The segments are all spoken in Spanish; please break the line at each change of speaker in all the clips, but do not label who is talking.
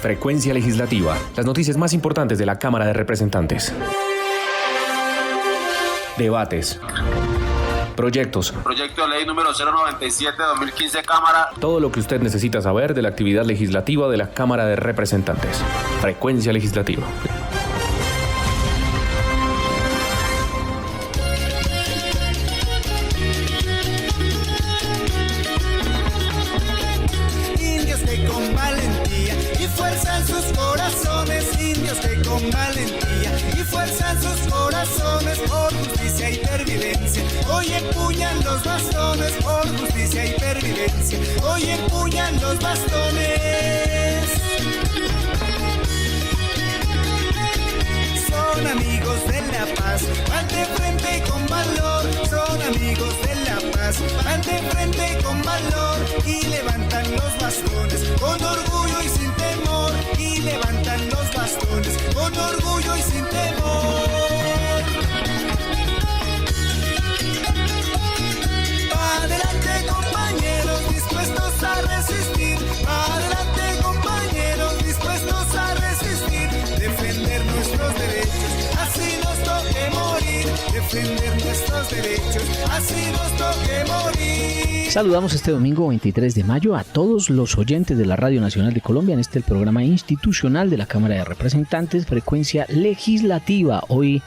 Frecuencia Legislativa. Las noticias más importantes de la Cámara de Representantes. Debates. Proyectos.
Proyecto de ley número 097-2015, Cámara.
Todo lo que usted necesita saber de la actividad legislativa de la Cámara de Representantes. Frecuencia Legislativa.
Indios que con valentía y fuerza en sus corazones, indios que con valentía y fuerza en sus corazones, por justicia y pervivencia, hoy empuñan los bastones, por justicia y pervivencia, hoy empuñan los bastones. Son amigos de la paz, van de frente con valor, son amigos de la paz, van de frente con valor y levantan los bastones con orgullo y sin temor, y levantan los bastones con orgullo y sin temor. Pa' adelante compañeros, dispuestos a resistir, pa' adelante compañeros, dispuestos a resistir, defender nuestros derechos, así nos toque morir, defender nuestros derechos, así nos toque morir.
Saludamos este domingo 23 de mayo a todos los oyentes de la Radio Nacional de Colombia en el programa institucional de la Cámara de Representantes, Frecuencia Legislativa, hoy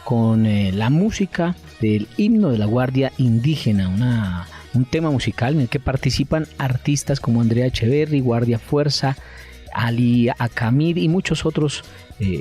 con la música del himno de la Guardia Indígena, un tema musical en el que participan artistas como Andrea Echeverry, Guardia Fuerza, Ali Akamid y muchos otros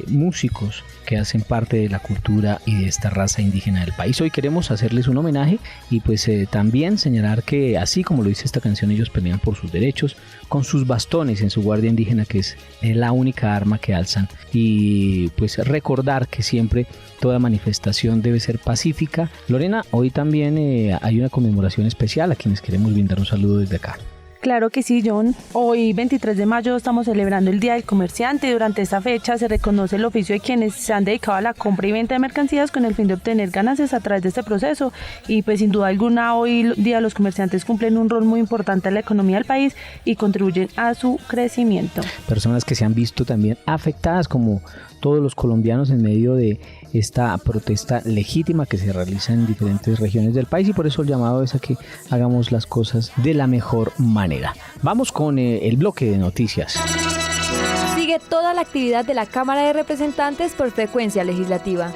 músicos que hacen parte de la cultura y de esta raza indígena del país. Hoy queremos hacerles un homenaje y pues también señalar que así como lo dice esta canción, ellos pelean por sus derechos con sus bastones en su guardia indígena, que es la única arma que alzan, y pues recordar que siempre toda manifestación debe ser pacífica. Lorena, hoy también hay una conmemoración especial a quienes queremos brindar un saludo desde acá.
Claro que sí, John. Hoy, 23 de mayo, estamos celebrando el Día del Comerciante y durante esta fecha se reconoce el oficio de quienes se han dedicado a la compra y venta de mercancías con el fin de obtener ganancias a través de este proceso. Y pues sin duda alguna, hoy el Día de los Comerciantes cumplen un rol muy importante en la economía del país y contribuyen a su crecimiento. Personas que se han visto también afectadas, como todos los colombianos, en medio de esta protesta legítima que se realiza en diferentes regiones del país, y por eso el llamado es a que hagamos las cosas de la mejor manera. Vamos con el bloque de noticias.
Sigue toda la actividad de la Cámara de Representantes por Frecuencia Legislativa.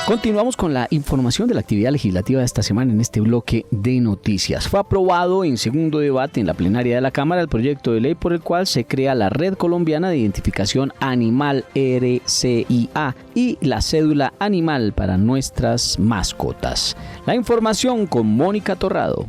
Continuamos con la información de la actividad legislativa de esta semana en este bloque de noticias. Fue aprobado en segundo debate en la plenaria de la Cámara el proyecto de ley por el cual se crea la Red Colombiana de Identificación Animal RCIA y la cédula animal para nuestras mascotas. La información con Mónica Torrado.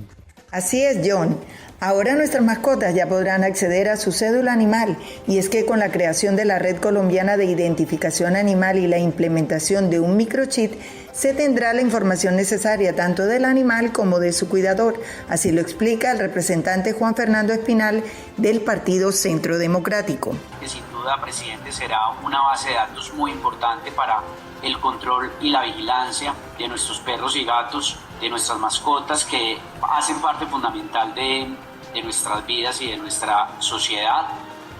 Así es, John. Ahora nuestras mascotas ya podrán acceder a su cédula animal, y es que con la creación de la Red Colombiana de Identificación Animal y la implementación de un microchip, se tendrá la información necesaria tanto del animal como de su cuidador. Así lo explica el representante Juan Fernando Espinal del Partido Centro Democrático.
Sin duda, presidente, será una base de datos muy importante para el control y la vigilancia de nuestros perros y gatos, de nuestras mascotas, que hacen parte fundamental de nuestras vidas y de nuestra sociedad.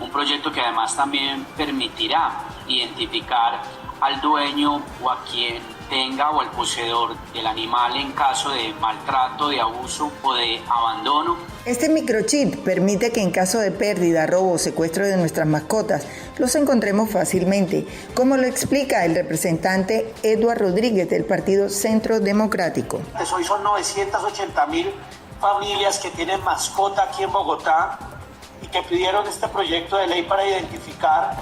Un proyecto que además también permitirá identificar al dueño o a quien tenga o al poseedor del animal en caso de maltrato, de abuso o de abandono.
Este microchip permite que en caso de pérdida, robo o secuestro de nuestras mascotas los encontremos fácilmente, como lo explica el representante Eduardo Rodríguez del Partido Centro Democrático.
Hoy son 980.000 familias que tienen mascota aquí en Bogotá y que pidieron este proyecto de ley para identificar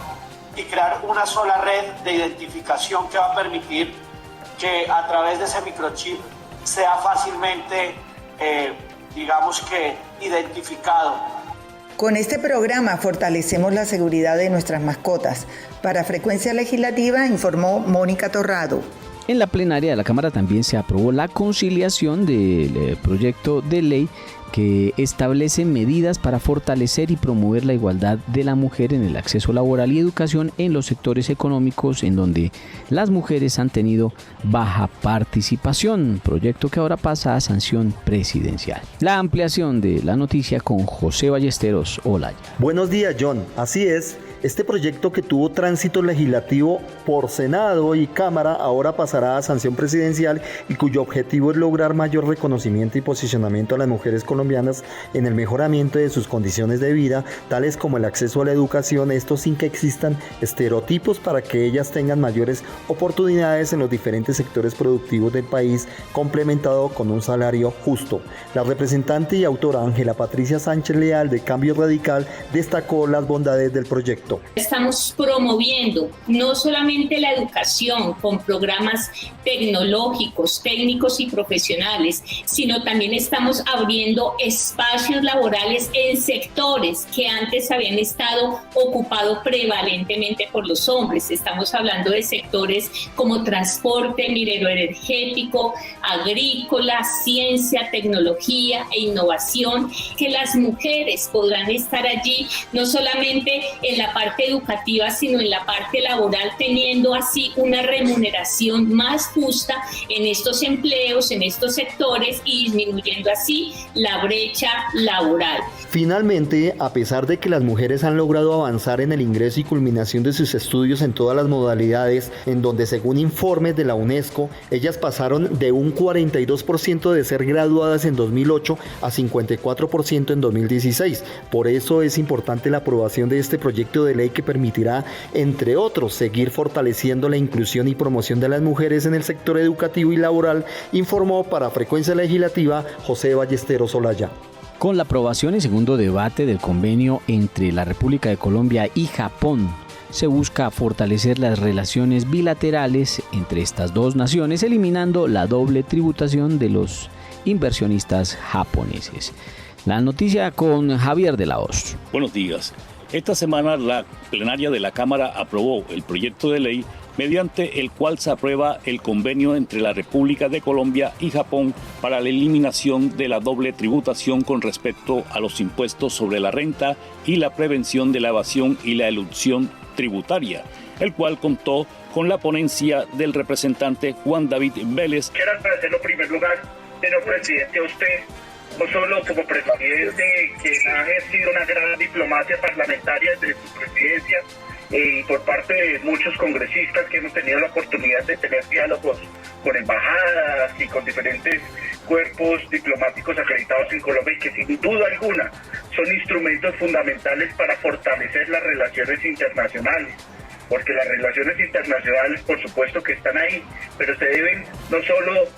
y crear una sola red de identificación que va a permitir que a través de ese microchip sea fácilmente, identificado.
Con este programa fortalecemos la seguridad de nuestras mascotas. Para Frecuencia Legislativa informó Mónica Torrado.
En la plenaria de la Cámara también se aprobó la conciliación del proyecto de ley que establece medidas para fortalecer y promover la igualdad de la mujer en el acceso laboral y educación en los sectores económicos en donde las mujeres han tenido baja participación, proyecto que ahora pasa a sanción presidencial. La ampliación de la noticia con José Ballesteros Olaya.
Buenos días, John. Así es. Este proyecto, que tuvo tránsito legislativo por Senado y Cámara, ahora pasará a sanción presidencial y cuyo objetivo es lograr mayor reconocimiento y posicionamiento a las mujeres colombianas en el mejoramiento de sus condiciones de vida, tales como el acceso a la educación, esto sin que existan estereotipos, para que ellas tengan mayores oportunidades en los diferentes sectores productivos del país, complementado con un salario justo. La representante y autora Ángela Patricia Sánchez Leal, de Cambio Radical, destacó las bondades del proyecto.
Estamos promoviendo no solamente la educación con programas tecnológicos, técnicos y profesionales, sino también estamos abriendo espacios laborales en sectores que antes habían estado ocupados prevalentemente por los hombres. Estamos hablando de sectores como transporte, minero energético, agrícola, ciencia, tecnología e innovación, que las mujeres podrán estar allí no solamente en la parte educativa, sino en la parte laboral, teniendo así una remuneración más justa en estos empleos, en estos sectores, y disminuyendo así la brecha laboral.
Finalmente, a pesar de que las mujeres han logrado avanzar en el ingreso y culminación de sus estudios en todas las modalidades, en donde según informes de la UNESCO, ellas pasaron de un 42% de ser graduadas en 2008 a 54% en 2016. Por eso es importante la aprobación de este proyecto de ley, que permitirá, entre otros, seguir fortaleciendo la inclusión y promoción de las mujeres en el sector educativo y laboral, informó para Frecuencia Legislativa José Ballesteros Olaya.
Con la aprobación y segundo debate del convenio entre la República de Colombia y Japón, se busca fortalecer las relaciones bilaterales entre estas dos naciones, eliminando la doble tributación de los inversionistas japoneses. La noticia con Javier de la Hoz.
Buenos días. Esta semana la plenaria de la Cámara aprobó el proyecto de ley mediante el cual se aprueba el convenio entre la República de Colombia y Japón para la eliminación de la doble tributación con respecto a los impuestos sobre la renta y la prevención de la evasión y la elusión tributaria, el cual contó con la ponencia del representante Juan David Vélez.
Quiero agradecerlo en primer lugar, señor presidente, a usted, no solo como presidente, que ha ejercido una gran diplomacia parlamentaria desde su presidencia, y por parte de muchos congresistas que hemos tenido la oportunidad de tener diálogos con embajadas y con diferentes cuerpos diplomáticos acreditados en Colombia, y que sin duda alguna son instrumentos fundamentales para fortalecer las relaciones internacionales, porque las relaciones internacionales por supuesto que están ahí, pero se deben no solo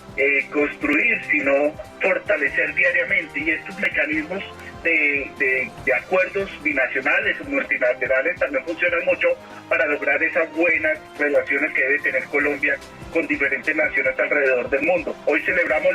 construir, sino fortalecer diariamente, y estos mecanismos de acuerdos binacionales o multilaterales también funcionan mucho para lograr esas buenas relaciones que debe tener Colombia con diferentes naciones alrededor del mundo. Hoy celebramos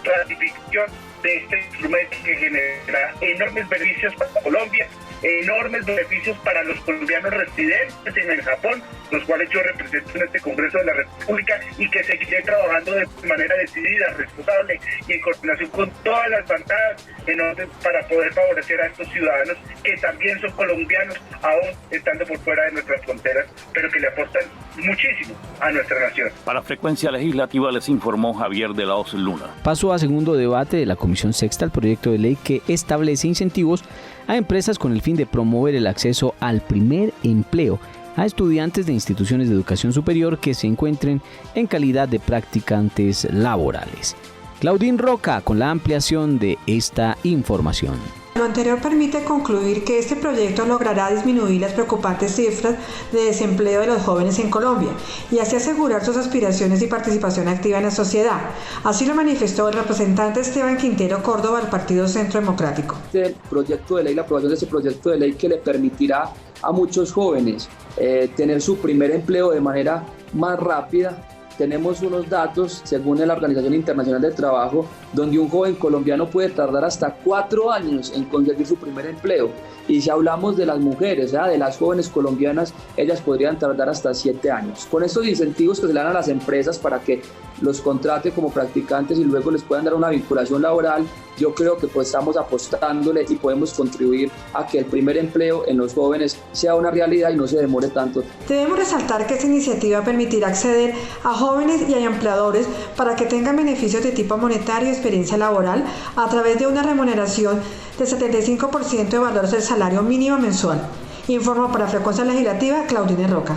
la ratificación de este instrumento que genera enormes beneficios para Colombia, enormes beneficios para los colombianos residentes en el Japón, los cuales yo represento en este Congreso de la República, y que seguiré trabajando de manera decidida, responsable y en coordinación con todas las bancadas en orden para poder favorecer a estos ciudadanos que también son colombianos, aún estando por fuera de nuestras fronteras, pero que le aportan muchísimo a nuestra nación.
Para Frecuencia Legislativa les informó Javier de la Hoz Luna.
Pasó a segundo debate de la Comisión Sexta el proyecto de ley que establece incentivos a empresas con el fin de promover el acceso al primer empleo a estudiantes de instituciones de educación superior que se encuentren en calidad de practicantes laborales. Claudín Roca con la ampliación de esta información.
Lo anterior permite concluir que este proyecto logrará disminuir las preocupantes cifras de desempleo de los jóvenes en Colombia y así asegurar sus aspiraciones y participación activa en la sociedad. Así lo manifestó el representante Esteban Quintero Córdoba del Partido Centro Democrático.
El proyecto de ley, la aprobación de ese proyecto de ley que le permitirá a muchos jóvenes tener su primer empleo de manera más rápida. Tenemos unos datos, según la Organización Internacional del Trabajo, donde un joven colombiano puede tardar hasta 4 años en conseguir su primer empleo. Y si hablamos de las mujeres, de las jóvenes colombianas, ellas podrían tardar hasta 7 años. Con estos incentivos que se le dan a las empresas para que los contraten como practicantes y luego les puedan dar una vinculación laboral, yo creo que pues estamos apostándole y podemos contribuir a que el primer empleo en los jóvenes sea una realidad y no se demore tanto.
Debemos resaltar que esta iniciativa permitirá acceder a jóvenes y a empleadores para que tengan beneficios de tipo monetario y experiencia laboral a través de una remuneración del 75% de valor del salario mínimo mensual. Informó para Frecuencia Legislativa Claudine Roca.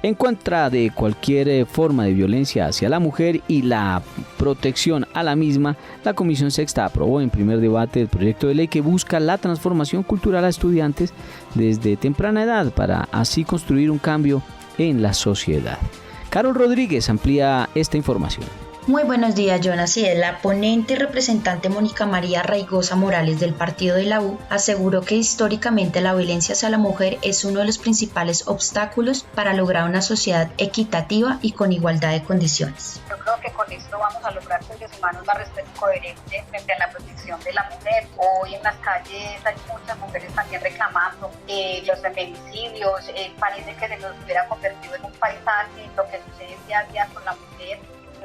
En contra de cualquier forma de violencia hacia la mujer y la protección a la misma, la Comisión Sexta aprobó en primer debate el proyecto de ley que busca la transformación cultural a estudiantes desde temprana edad para así construir un cambio en la sociedad. Carol Rodríguez amplía esta información.
Muy buenos días, John. Así es, la ponente y representante Mónica María Raigosa Morales del partido de la U aseguró que históricamente la violencia hacia la mujer es uno de los principales obstáculos para lograr una sociedad equitativa y con igualdad de condiciones.
Yo creo que con esto vamos a lograr seres humanos más respeto y coherente frente a la protección de la mujer. Hoy en las calles hay muchas mujeres también reclamando los feminicidios. Parece que se nos hubiera convertido en un paisaje lo que sucede día a día con la mujer.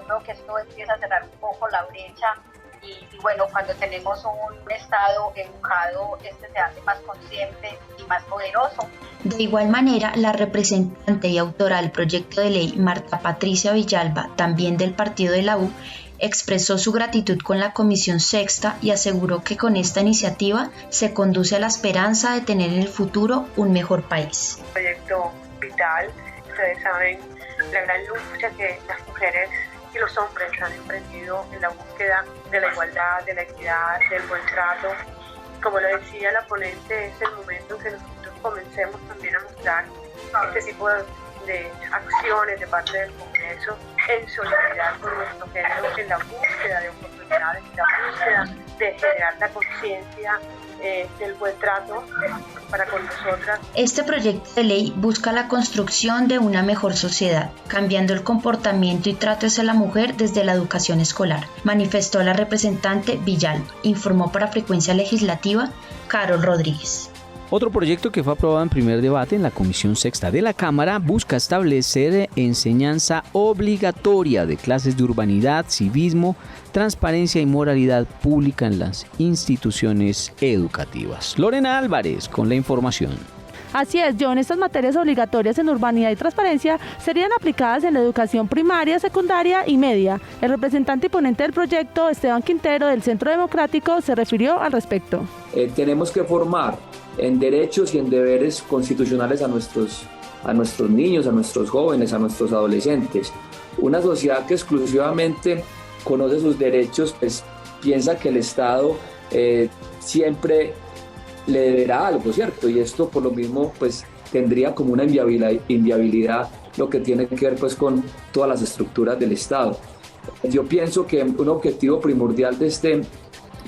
Creo que esto empieza a cerrar un poco la brecha y bueno, cuando tenemos un Estado educado, se hace más consciente y más poderoso.
De igual manera, la representante y autora del proyecto de ley, Marta Patricia Villalba, también del partido de la U, expresó su gratitud con la Comisión Sexta y aseguró que con esta iniciativa se conduce a la esperanza de tener en el futuro un mejor país.
Un proyecto vital, ustedes saben la gran lucha que las mujeres y los hombres han emprendido en la búsqueda de la igualdad, de la equidad, del buen trato. Como lo decía la ponente, es el momento en que nosotros comencemos también a mostrar este tipo de acciones de parte del Congreso en solidaridad con nuestro género, en la búsqueda de oportunidades, en la búsqueda de generar la conciencia del buen trato para con nosotras.
Este proyecto de ley busca la construcción de una mejor sociedad, cambiando el comportamiento y trato hacia la mujer desde la educación escolar, manifestó la representante Villalba. Informó para Frecuencia Legislativa Carol Rodríguez.
Otro proyecto que fue aprobado en primer debate en la Comisión Sexta de la Cámara busca establecer enseñanza obligatoria de clases de urbanidad, civismo, transparencia y moralidad pública en las instituciones educativas. Lorena Álvarez con la información.
Así es, John, estas materias obligatorias en urbanidad y transparencia serían aplicadas en la educación primaria, secundaria y media. El representante y ponente del proyecto, Esteban Quintero, del Centro Democrático, se refirió al respecto.
Tenemos que formar en derechos y en deberes constitucionales a nuestros niños, a nuestros jóvenes, a nuestros adolescentes. Una sociedad que exclusivamente conoce sus derechos, pues piensa que el Estado siempre le deberá algo, ¿cierto? Y esto por lo mismo pues tendría como una inviabilidad lo que tiene que ver pues con todas las estructuras del Estado. Yo pienso que un objetivo primordial de este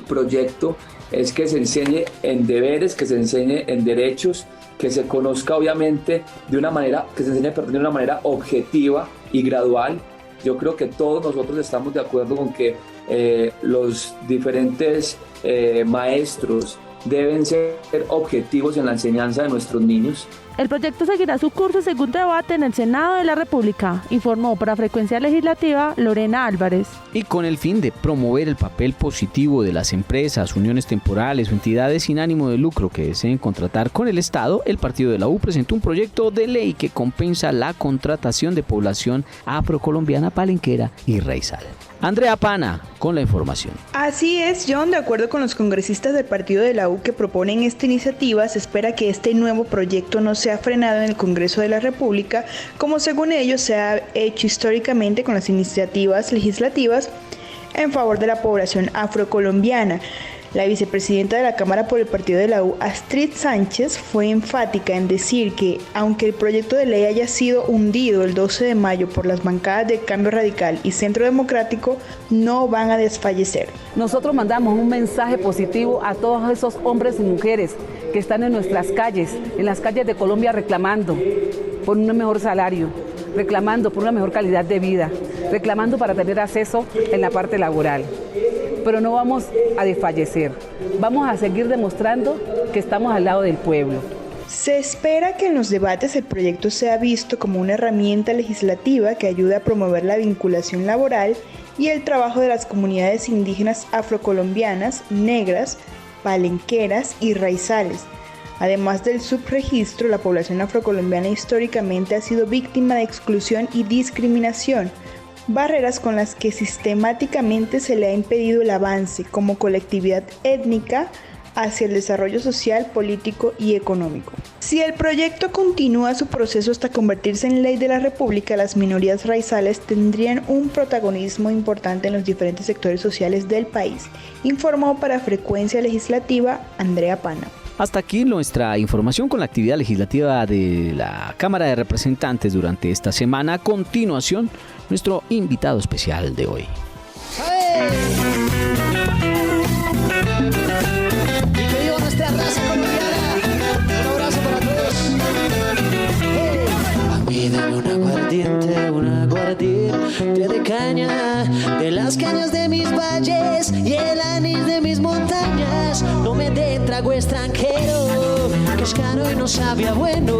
proyecto es que se enseñe en deberes, que se enseñe en derechos, que se conozca obviamente de una manera objetiva y gradual. Yo creo que todos nosotros estamos de acuerdo con que los diferentes maestros deben ser objetivos en la enseñanza de nuestros niños.
El proyecto seguirá su curso según debate en el Senado de la República, informó para Frecuencia Legislativa Lorena Álvarez.
Y con el fin de promover el papel positivo de las empresas, uniones temporales o entidades sin ánimo de lucro que deseen contratar con el Estado, el partido de la U presentó un proyecto de ley que compensa la contratación de población afrocolombiana, palenquera y raizal. Andrea Pana con la información.
Así es, John, de acuerdo con los congresistas del partido de la U que proponen esta iniciativa, se espera que este nuevo proyecto no sea frenado en el Congreso de la República, como según ellos se ha hecho históricamente con las iniciativas legislativas en favor de la población afrocolombiana. La vicepresidenta de la Cámara por el partido de la U, Astrid Sánchez, fue enfática en decir que, aunque el proyecto de ley haya sido hundido el 12 de mayo por las bancadas de Cambio Radical y Centro Democrático, no van a desfallecer.
Nosotros mandamos un mensaje positivo a todos esos hombres y mujeres que están en nuestras calles, en las calles de Colombia reclamando por un mejor salario, reclamando por una mejor calidad de vida, reclamando para tener acceso en la parte laboral. Pero no vamos a desfallecer, vamos a seguir demostrando que estamos al lado del pueblo.
Se espera que en los debates el proyecto sea visto como una herramienta legislativa que ayude a promover la vinculación laboral y el trabajo de las comunidades indígenas afrocolombianas, negras, palenqueras y raizales. Además del subregistro, la población afrocolombiana históricamente ha sido víctima de exclusión y discriminación, barreras con las que sistemáticamente se le ha impedido el avance como colectividad étnica, hacia el desarrollo social, político y económico. Si el proyecto continúa su proceso hasta convertirse en ley de la República, las minorías raizales tendrían un protagonismo importante en los diferentes sectores sociales del país, informó para Frecuencia Legislativa Andrea Pana.
Hasta aquí nuestra información con la actividad legislativa de la Cámara de Representantes durante esta semana. A continuación, nuestro invitado especial de hoy.
Y que viva nuestra raza colombiana. Un abrazo para todos. A mí dame un aguardiente de caña, de las cañas de mis valles y el anís de mis montañas. No me dé trago extranjero, que es caro y no sabe a bueno,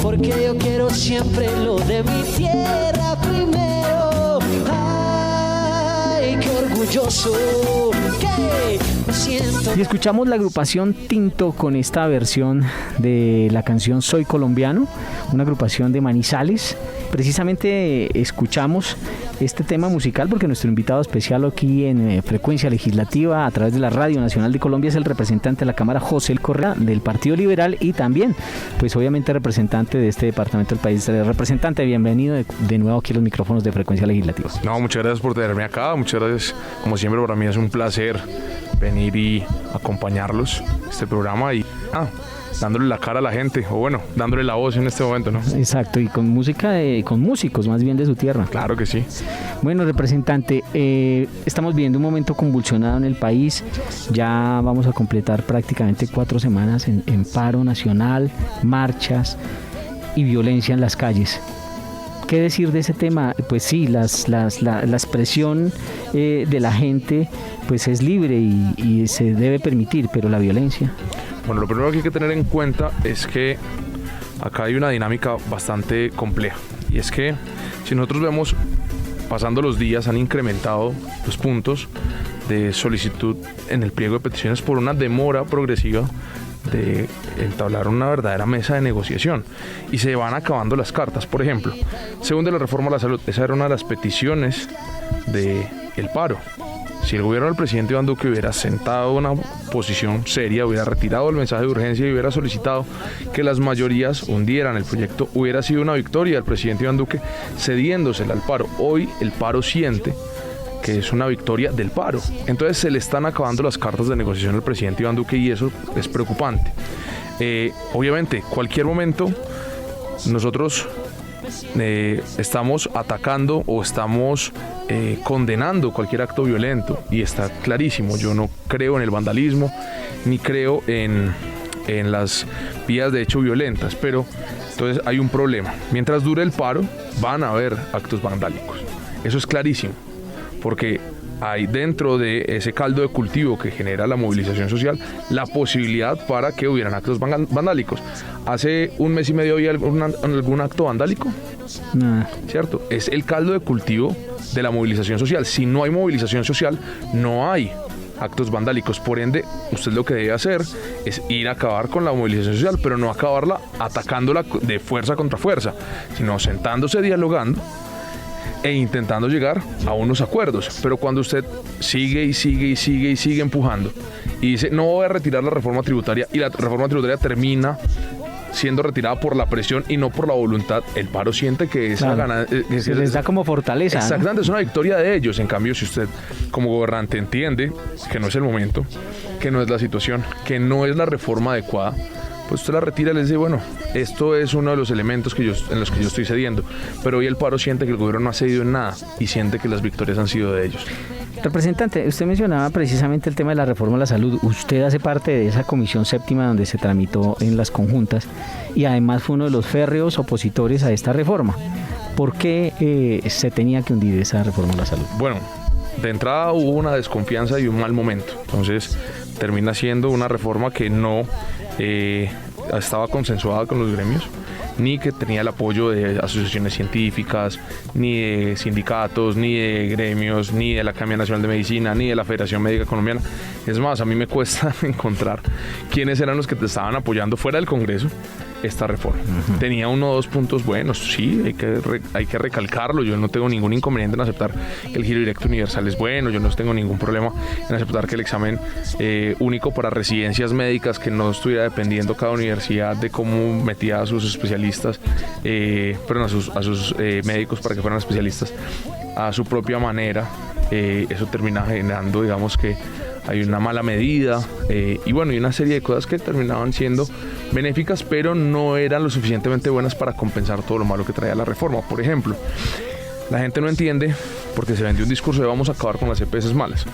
porque yo quiero siempre lo de mi tierra primero. Ay, qué orgulloso que me siento.
Y escuchamos la agrupación Tinto con esta versión de la canción Soy Colombiano, una agrupación de Manizales. Precisamente escuchamos este tema musical porque nuestro invitado especial aquí en Frecuencia Legislativa a través de la Radio Nacional de Colombia es el representante de la Cámara, José Correa, del Partido Liberal, y también, pues obviamente representante de este departamento del país. Representante, bienvenido de nuevo aquí a los micrófonos de Frecuencia Legislativa.
No, muchas gracias por tenerme acá, muchas gracias. Como siempre, para mí es un placer venir y acompañarlos en este programa y dándole la cara a la gente, o bueno, dándole la voz en este momento, ¿no?
Exacto, y con música, con músicos más bien de su tierra.
Claro que sí.
Bueno, representante, estamos viviendo un momento convulsionado en el país. Ya vamos a completar prácticamente 4 semanas en paro nacional, marchas y violencia en las calles. ¿Qué decir de ese tema? Pues sí, la expresión de la gente pues es libre y se debe permitir, pero la violencia...
Bueno, lo primero que hay que tener en cuenta es que acá hay una dinámica bastante compleja, y es que si nosotros vemos, pasando los días han incrementado los puntos de solicitud en el pliego de peticiones por una demora progresiva de entablar una verdadera mesa de negociación, y se van acabando las cartas. Por ejemplo, según de la reforma a la salud, esa era una de las peticiones del paro. Si el gobierno del presidente Iván Duque hubiera sentado una posición seria, hubiera retirado el mensaje de urgencia y hubiera solicitado que las mayorías hundieran el proyecto, hubiera sido una victoria del presidente Iván Duque cediéndosela al paro. Hoy el paro siente que es una victoria del paro. Entonces se le están acabando las cartas de negociación al presidente Iván Duque, y eso es preocupante. Obviamente, cualquier momento nosotros estamos atacando o estamos condenando cualquier acto violento, y está clarísimo. Yo no creo en el vandalismo ni creo en las vías de hecho violentas, pero entonces hay un problema. Mientras dure el paro van a haber actos vandálicos, eso es clarísimo, porque hay dentro de ese caldo de cultivo que genera la movilización social la posibilidad para que hubieran actos vandálicos. ¿Hace un mes y medio había algún acto vandálico?
Nada.
¿Cierto? Es el caldo de cultivo de la movilización social. Si no hay movilización social, no hay actos vandálicos. Por ende, usted lo que debe hacer es ir a acabar con la movilización social, pero no acabarla atacándola de fuerza contra fuerza, sino sentándose, dialogando e intentando llegar a unos acuerdos. Pero cuando usted sigue empujando y dice no voy a retirar la reforma tributaria, y la reforma tributaria termina siendo retirada por la presión y no por la voluntad, el paro siente que esa
se les da como fortaleza.
Exactamente,
¿no?
Es una victoria de ellos. En cambio, si usted como gobernante entiende que no es el momento, que no es la situación, que no es la reforma adecuada, pues usted la retira y le dice, bueno, esto es uno de los elementos en los que yo estoy cediendo. Pero hoy el paro siente que el gobierno no ha cedido en nada y siente que las victorias han sido de ellos.
Representante, usted mencionaba precisamente el tema de la reforma a la salud. Usted hace parte de esa comisión séptima donde se tramitó en las conjuntas y además fue uno de los férreos opositores a esta reforma. ¿Por qué se tenía que hundir esa reforma a la salud?
Bueno, de entrada hubo una desconfianza y un mal momento. Entonces termina siendo una reforma que no estaba consensuada con los gremios, ni que tenía el apoyo de asociaciones científicas, ni de sindicatos, ni de gremios, ni de la Academia Nacional de Medicina, ni de la Federación Médica Colombiana. Es más, a mí me cuesta encontrar quiénes eran los que te estaban apoyando fuera del Congreso esta reforma. Tenía 1 o 2 puntos buenos, sí, hay que recalcarlo. Yo no tengo ningún inconveniente en aceptar que el giro directo universal es bueno, yo no tengo ningún problema en aceptar que el examen único para residencias médicas, que no estuviera dependiendo cada universidad de cómo metía a sus especialistas, a sus médicos para que fueran especialistas a su propia manera, eso termina generando, digamos, que hay una mala medida y una serie de cosas que terminaban siendo benéficas, pero no eran lo suficientemente buenas para compensar todo lo malo que traía la reforma. Por ejemplo, la gente no entiende porque se vendió un discurso de vamos a acabar con las EPS malas,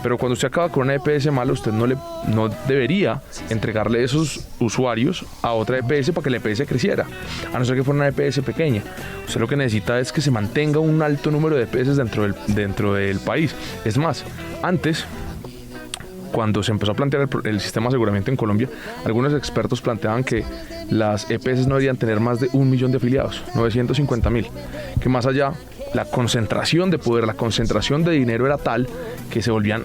pero cuando usted acaba con una EPS mala, usted no debería entregarle esos usuarios a otra EPS para que la EPS creciera, a no ser que fuera una EPS pequeña. Usted lo que necesita es que se mantenga un alto número de EPS dentro del país. Es más, antes, cuando se empezó a plantear el sistema de aseguramiento en Colombia, algunos expertos planteaban que las EPS no deberían tener más de 1 millón de afiliados, 950.000, que más allá la concentración de poder, la concentración de dinero era tal que se volvían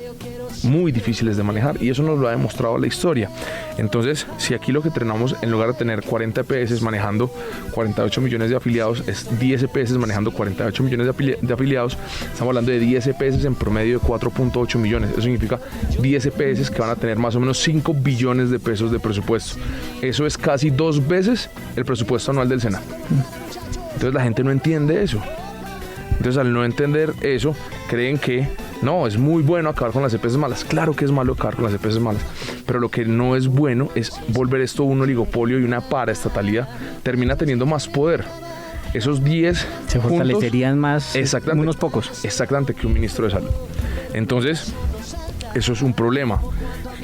muy difíciles de manejar, y eso nos lo ha demostrado la historia. Entonces, si aquí lo que tenemos, en lugar de tener 40 EPS manejando 48 millones de afiliados, es 10 EPS manejando 48 millones de afiliados, estamos hablando de 10 EPS en promedio de 4.8 millones. Eso significa 10 EPS que van a tener más o menos 5 billones de pesos de presupuesto. Eso es casi 2 veces el presupuesto anual del Senado. Entonces la gente no entiende eso. Entonces, al no entender eso, creen que no, es muy bueno acabar con las EPS malas. Claro que es malo acabar con las EPS malas, pero lo que no es bueno es volver esto un oligopolio, y una paraestatalidad termina teniendo más poder. Esos 10
se fortalecerían más, unos pocos.
Exactamente, que un ministro de salud. Entonces, eso es un problema.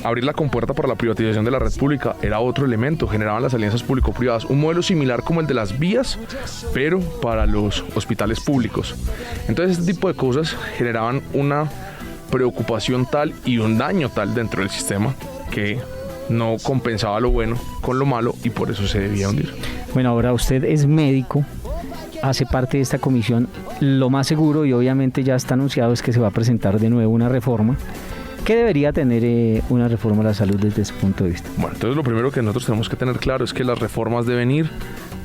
Abrir la compuerta para la privatización de la red pública era otro elemento. Generaban las alianzas público-privadas, un modelo similar como el de las vías, pero para los hospitales públicos. Entonces, este tipo de cosas generaban una preocupación tal y un daño tal dentro del sistema que no compensaba lo bueno con lo malo, y por eso se debía hundir.
Bueno, ahora usted es médico, hace parte de esta comisión. Lo más seguro, y obviamente ya está anunciado, es que se va a presentar de nuevo una reforma. ¿Qué debería tener una reforma a la salud desde ese punto de vista?
Bueno, entonces lo primero que nosotros tenemos que tener claro es que las reformas deben ir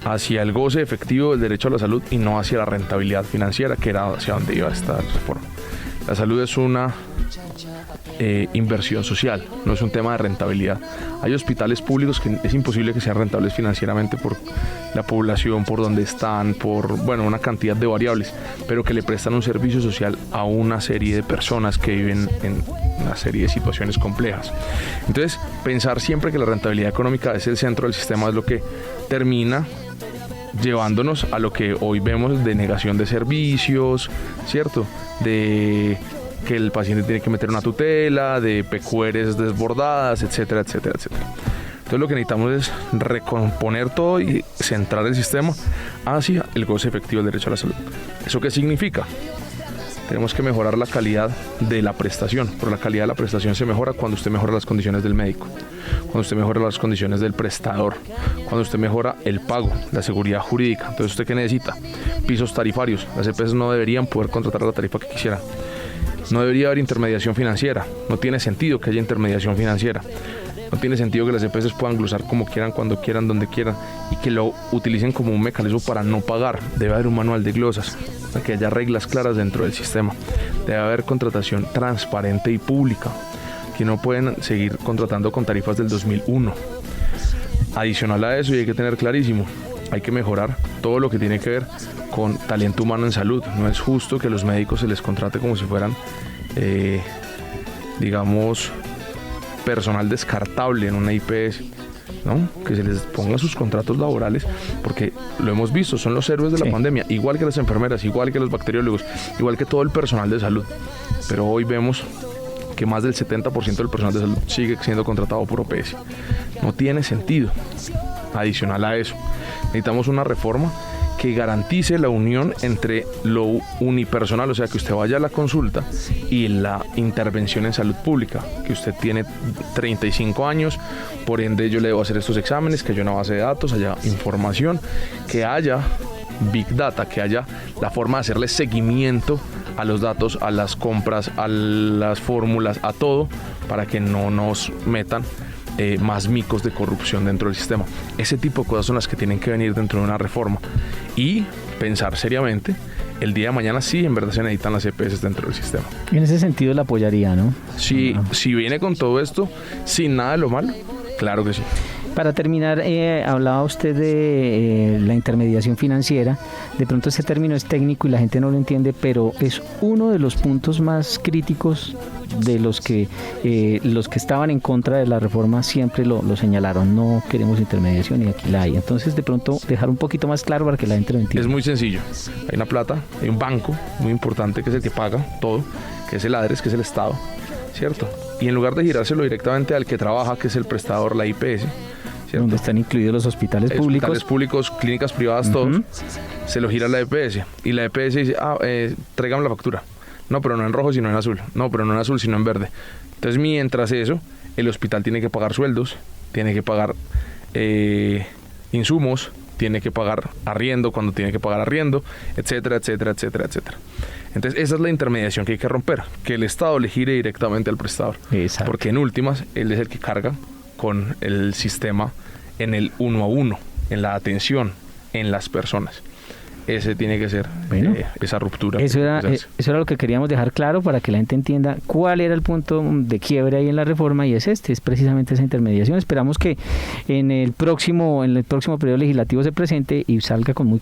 hacia el goce efectivo del derecho a la salud y no hacia la rentabilidad financiera, que era hacia donde iba esta reforma. La salud es una inversión social, no es un tema de rentabilidad. Hay hospitales públicos que es imposible que sean rentables financieramente por la población, por donde están, por una cantidad de variables, pero que le prestan un servicio social a una serie de personas que viven en una serie de situaciones complejas. Entonces, pensar siempre que la rentabilidad económica es el centro del sistema es lo que termina llevándonos a lo que hoy vemos de negación de servicios, ¿cierto? De que el paciente tiene que meter una tutela, de PQRs desbordadas, etcétera, etcétera, etcétera. Entonces lo que necesitamos es recomponer todo y centrar el sistema hacia el goce efectivo del derecho a la salud. ¿Eso qué significa? Tenemos que mejorar la calidad de la prestación, pero la calidad de la prestación se mejora cuando usted mejora las condiciones del médico, cuando usted mejora las condiciones del prestador, cuando usted mejora el pago, la seguridad jurídica. Entonces, ¿usted qué necesita? Pisos tarifarios. Las EPS no deberían poder contratar la tarifa que quisieran. No debería haber intermediación financiera. No tiene sentido que haya intermediación financiera. No tiene sentido que las EPS puedan glosar como quieran, cuando quieran, donde quieran, y que lo utilicen como un mecanismo para no pagar. Debe haber un manual de glosas, para que haya reglas claras dentro del sistema. Debe haber contratación transparente y pública, que no pueden seguir contratando con tarifas del 2001. Adicional a eso, y hay que tener clarísimo, hay que mejorar todo lo que tiene que ver con talento humano en salud. No es justo que a los médicos se les contrate como si fueran, personal descartable en una IPS, ¿no? Que se les ponga sus contratos laborales, porque lo hemos visto, son los héroes de la pandemia, igual que las enfermeras, igual que los bacteriólogos, igual que todo el personal de salud. Pero hoy vemos que más del 70% del personal de salud sigue siendo contratado por OPS. No tiene sentido. Adicional a eso, necesitamos una reforma que garantice la unión entre lo unipersonal, o sea, que usted vaya a la consulta, y la intervención en salud pública, que usted tiene 35 años, por ende yo le debo hacer estos exámenes, que haya una base de datos, haya información, que haya Big Data, que haya la forma de hacerle seguimiento a los datos, a las compras, a las fórmulas, a todo, para que no nos metan más micos de corrupción dentro del sistema. Ese tipo de cosas son las que tienen que venir dentro de una reforma y pensar seriamente el día de mañana si en verdad se necesitan las EPS dentro del sistema.
En ese sentido la apoyaría, ¿no?
Si viene con todo esto sin nada de lo malo, claro que sí.
Para terminar, hablaba usted de la intermediación financiera. De pronto ese término es técnico y la gente no lo entiende, pero es uno de los puntos más críticos de los que estaban en contra de la reforma siempre lo señalaron. No queremos intermediación y aquí la hay. Entonces, de pronto, dejar un poquito más claro para que la gente lo entienda.
Es muy sencillo. Hay una plata, hay un banco muy importante que es el que paga todo, que es el ADRES, que es el Estado, ¿cierto? Y en lugar de girárselo directamente al que trabaja, que es el prestador, la IPS, ¿cierto?
Donde están incluidos los hospitales públicos.
Hospitales públicos, clínicas privadas, todos. Se lo gira a la EPS. Y la EPS dice, tráigame la factura. No, pero no en rojo, sino en azul. No, pero no en azul, sino en verde. Entonces, mientras eso, el hospital tiene que pagar sueldos, tiene que pagar insumos, tiene que pagar arriendo cuando tiene que pagar arriendo, etcétera, etcétera, etcétera, etcétera. Entonces, esa es la intermediación que hay que romper, que el Estado le gire directamente al prestador.
Exacto.
Porque en últimas, él es el que carga con el sistema en el 1 a 1, en la atención, en las personas. Ese tiene que ser esa ruptura.
Eso era lo que queríamos dejar claro para que la gente entienda cuál era el punto de quiebre ahí en la reforma, y es precisamente esa intermediación. Esperamos que en el próximo periodo legislativo se presente y salga con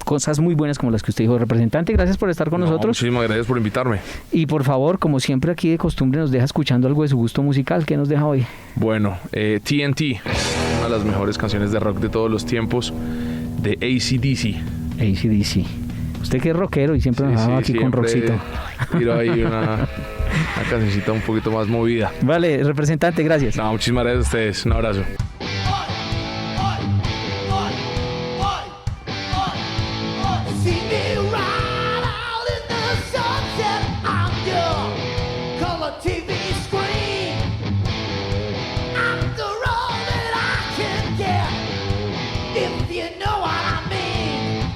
cosas muy buenas como las que usted dijo. Representante, gracias por estar con nosotros.
Muchísimas gracias por invitarme.
Y por favor, como siempre aquí de costumbre, nos deja escuchando algo de su gusto musical. ¿Qué nos deja hoy?
Bueno, TNT, una de las mejores canciones de rock de todos los tiempos, de AC/DC.
AC/DC. Usted que es rockero y siempre nos va aquí con rockcito.
Tiro ahí una cancioncita un poquito más movida.
Vale, representante, gracias.
No, muchísimas gracias a ustedes. Un abrazo.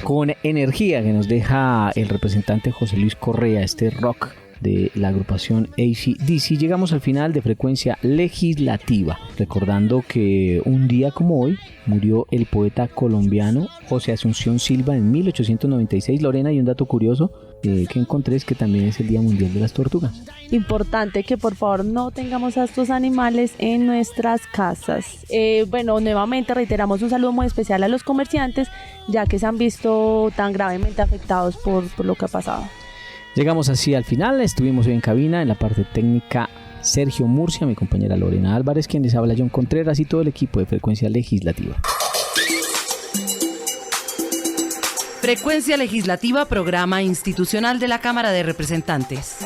Con energía que nos deja el representante José Luis Correa, este rock de la agrupación AC/DC, llegamos al final de Frecuencia Legislativa, recordando que un día como hoy murió el poeta colombiano José Asunción Silva en 1896. Lorena, y un dato curioso que encontré es que también es el Día Mundial de las Tortugas.
Importante que por favor no tengamos a estos animales en nuestras casas. Bueno, nuevamente reiteramos un saludo muy especial a los comerciantes, ya que se han visto tan gravemente afectados por lo que ha pasado.
Llegamos así al final. Estuvimos hoy en cabina, en la parte técnica Sergio Murcia, mi compañera Lorena Álvarez, quien les habla John Contreras, y todo el equipo de Frecuencia Legislativa.
Frecuencia Legislativa, programa institucional de la Cámara de Representantes.